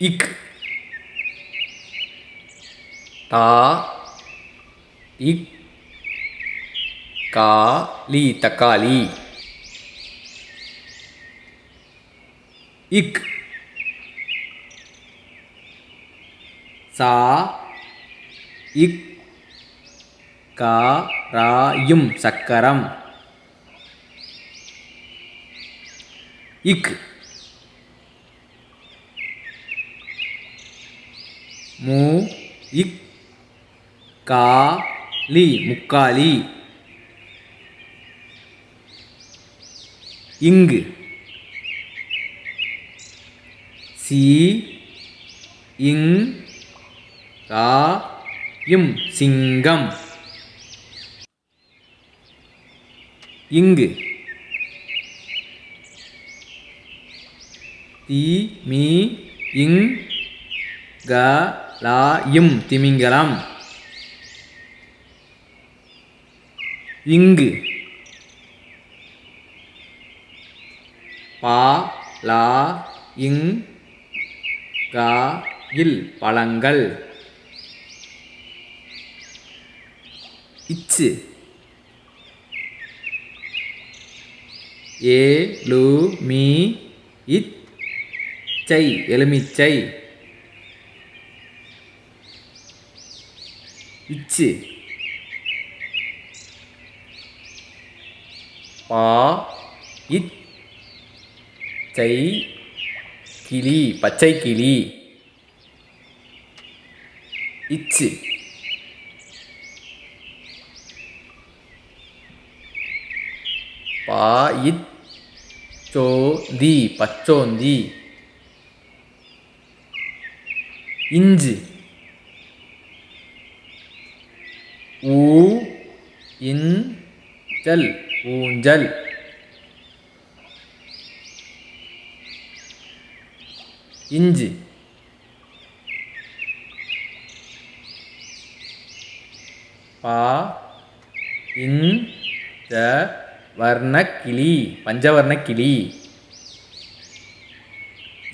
இக் தா இக் கா லி தக்காளி. இக் சா இக் கா ரா யும் சக்கரம். இக் மூ இக் கா லி முக்காலி. இங்கு சி இங் கா யும் சிங்கம். இங்கு தி மீ இங் க லா யும் திமிங்கலம். இங்கு பா லா இங் கா இல் பழங்கள். இச்சு ஏ லு மீ இச்சை எலுமிச்சை. இச்சு பா இச்சை கிளி பச்சை கிளி. இச்சு பா இச்சோந்தி பச்சோந்தி. இஞ்சு ஊ இஞ்சல் ஊஞ்சல். இஞ்சு பா இஞ்ச வர்ணக்கிளி பஞ்சவர்ணக்கிளி.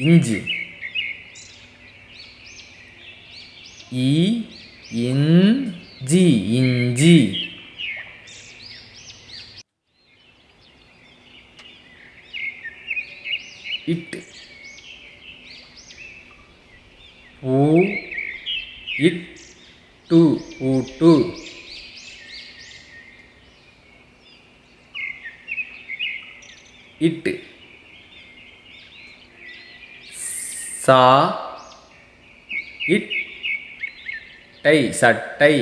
இஞ்சு இ இஞ்சி இஞ்சி. இட்டு பூ இட்டு பூட்டு. இட்டு சா இட்டை சட்டை.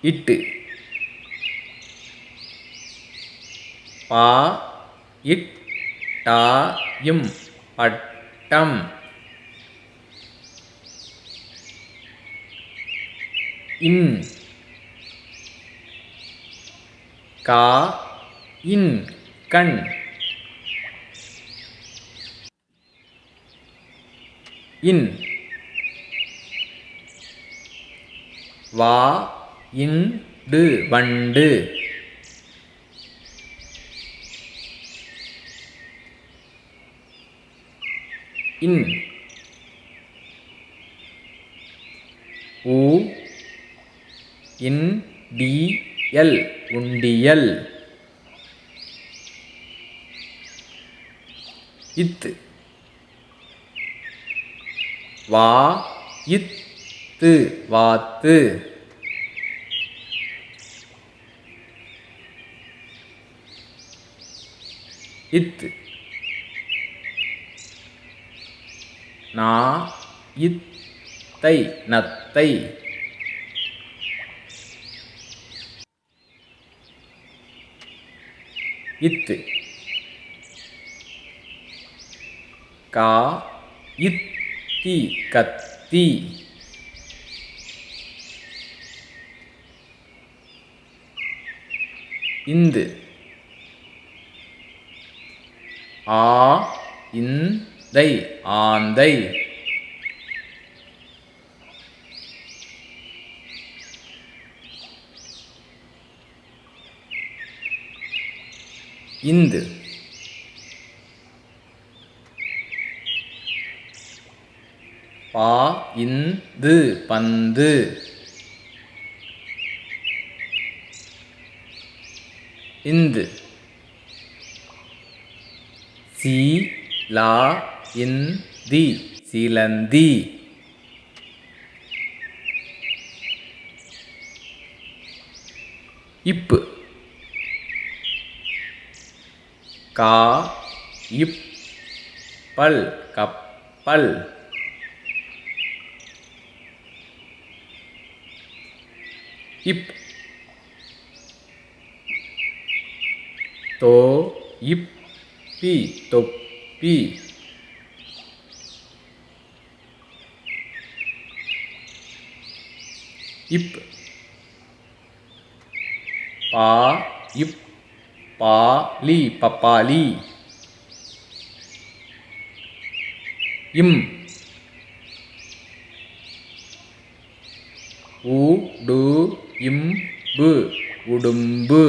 இட்டு பா இட்டா யும் பட்டம். இன் கா இன் கண். இன் வா இண்டு வண்டு. இன் ஊ இண்டியல் உண்டியல். இத்து வா இத்து வாத்து. இத்து நா இத்தை நத்தை. இத்து கா இத்தி கத்தி. இந்து ஆ இந்தை ஆந்தை. இந்து பா இந்து பந்து. இந்து. சி லா இந்தி சிலந்தி. இப்பு. கா இப் பல் கப்பல். இப். தோ இப்பி தொப்பி. இப். பா இப் பாலி பப்பாளி. இம். உடு இம்பு உடும்பு.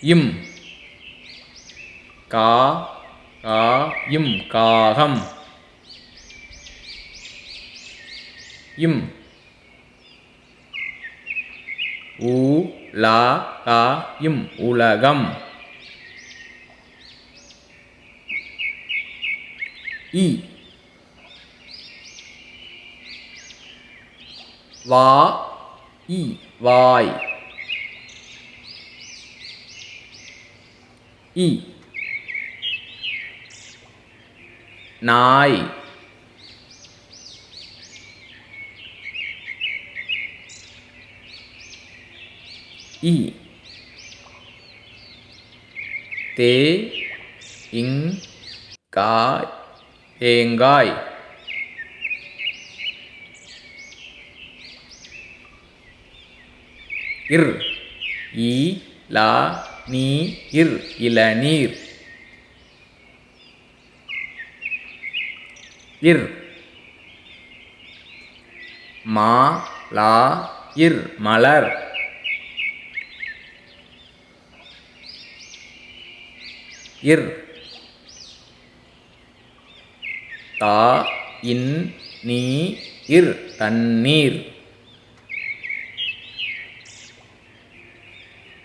இம். கா இம் காகம். இம். உ லா இம் உலகம். இ. வா இ வாய். இ. நாய். இ. தே காய் தேங்காய். இர் இ லா நீ இர் இளநீர். இர். மா லா இர் மலர். இர். தா இன் நீ இர் தண்ணீர்.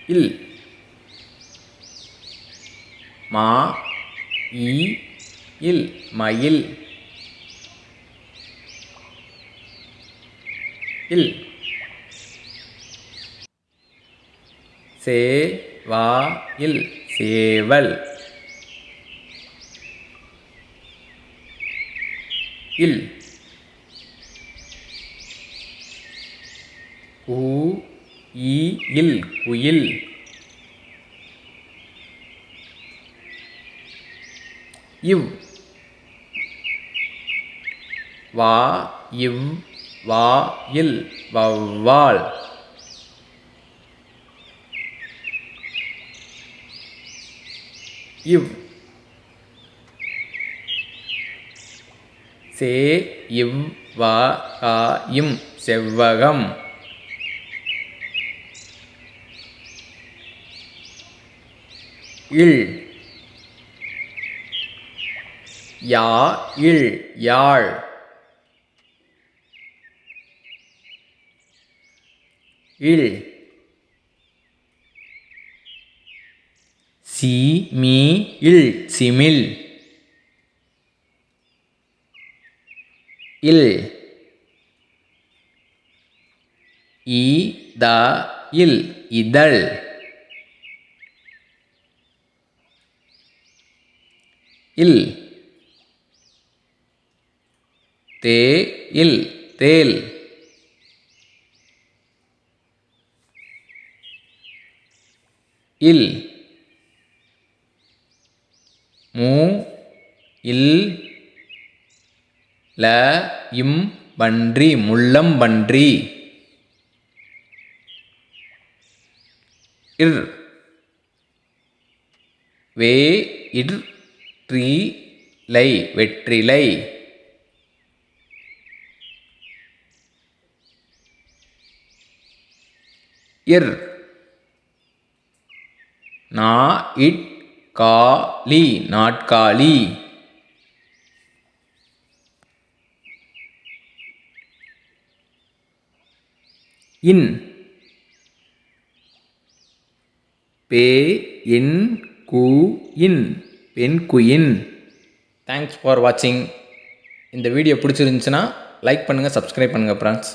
இல். மா இ இல் மயில். இல். சே வா இல் சேவல். இல். கு இல் குயில். இவ். வா இவ் வா இல் வௌவால். இவ். சே இவ் வா இம் செவ்வகம். இல். யா இல் யாழ். இல். சி மீ இல் சிமிழ். இல். இ தா இல் இதழ். இல். தே இல் தேல். இல். மூ இல் ல இம் பன்றி முள்ளம்பன்றி. இர். வே இர் ட்ரி லை வெற்றிலை. இர். நா இட் காளி நாட்காலி. இன் பே இன் கு இன் பெண்குயின். தேங்க்ஸ் ஃபார் வாட்சிங். இந்த வீடியோ பிடிச்சிருந்துச்சுன்னா லைக் பண்ணுங்கள், சப்ஸ்கிரைப் பண்ணுங்கள் ஃப்ரெண்ட்ஸ்.